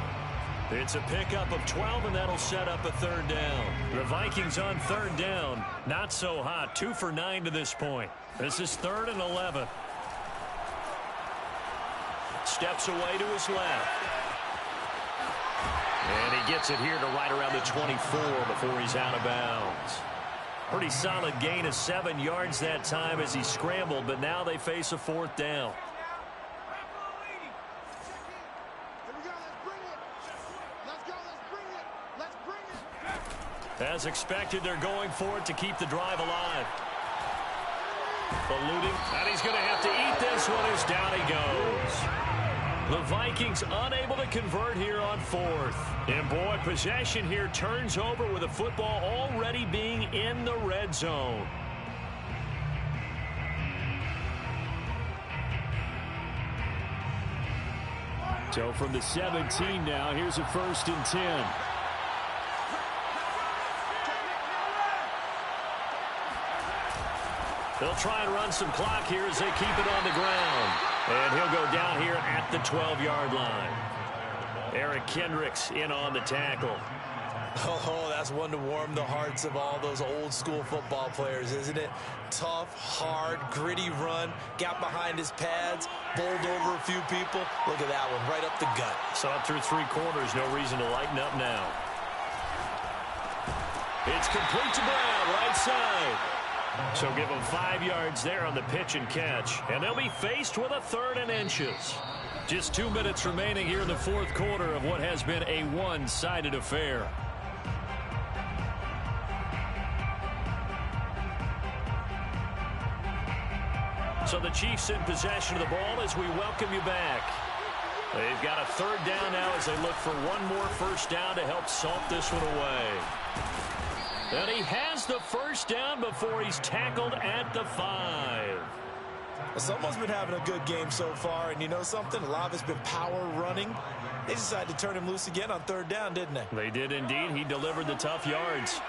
It's a pickup of 12, and that'll set up a third down. The Vikings on third down. Not so hot. 2 for 9 to this point. This is 3rd and 11. Steps away to his left. And he gets it here to right around the 24 before he's out of bounds. Pretty solid gain of 7 yards that time as he scrambled, but now they face a 4th down. As expected, they're going for it to keep the drive alive. Eluding, and he's going to have to eat this one as down he goes. The Vikings unable to convert here on 4th. And boy, possession here turns over with the football already being in the red zone. So from the 17 now, here's a 1st and 10. They'll try and run some clock here as they keep it on the ground. And he'll go down here at the 12-yard line. Eric Kendricks in on the tackle. Oh, that's one to warm the hearts of all those old-school football players, isn't it? Tough, hard, gritty run. Got behind his pads, bowled over a few people. Look at that one, right up the gut. Saw it through 3 quarters. No reason to lighten up now. It's complete to Brown, right side. So give them 5 yards there on the pitch and catch. And they'll be faced with a 3rd and inches. Just 2 minutes remaining here in the 4th quarter of what has been a one-sided affair. So the Chiefs in possession of the ball as we welcome you back. They've got a 3rd down now as they look for one more 1st down to help salt this one away. And he has the 1st down before he's tackled at the 5. Someone's been having a good game so far, and you know something? A lot of it's been power running. They decided to turn him loose again on 3rd down, didn't they? They did indeed. He delivered the tough yards.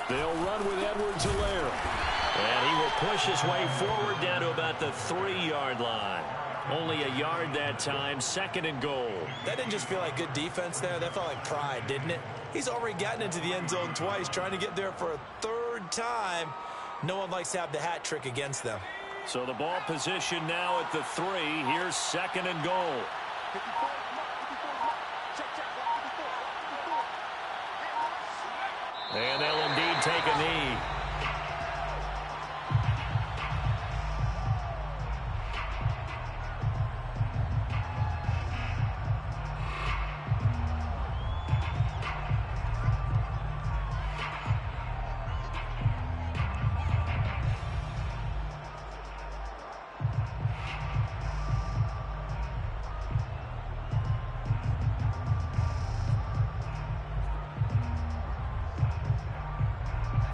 They'll run with Edwards-Helaire. And he will push his way forward down to about the 3-yard line. Only a yard that time, 2nd and goal. That didn't just feel like good defense there. That felt like pride, didn't it? He's already gotten into the end zone twice, trying to get there for a 3rd time. No one likes to have the hat trick against them. So the ball position now at the 3. Here's 2nd and goal. And they'll indeed take a knee.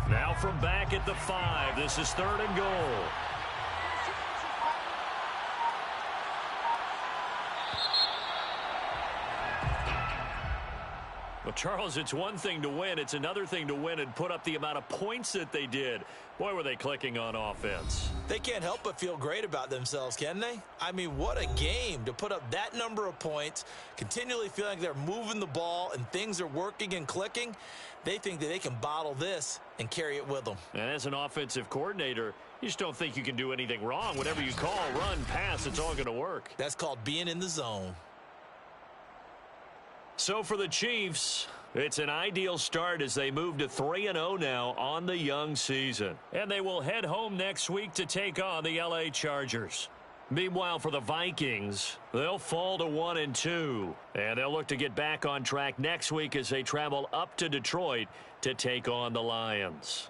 Now from back at the 5, this is 3rd and goal. Well, Charles, it's one thing to win. It's another thing to win and put up the amount of points that they did. Boy, were they clicking on offense. They can't help but feel great about themselves, can they? I mean, what a game to put up that number of points, continually feeling like they're moving the ball and things are working and clicking. They think that they can bottle this and carry it with them. And as an offensive coordinator, you just don't think you can do anything wrong. Whatever you call, run, pass, it's all going to work. That's called being in the zone. So for the Chiefs, it's an ideal start as they move to 3-0 now on the young season. And they will head home next week to take on the LA Chargers. Meanwhile, for the Vikings, they'll fall to 1-2. And they'll look to get back on track next week as they travel up to Detroit to take on the Lions.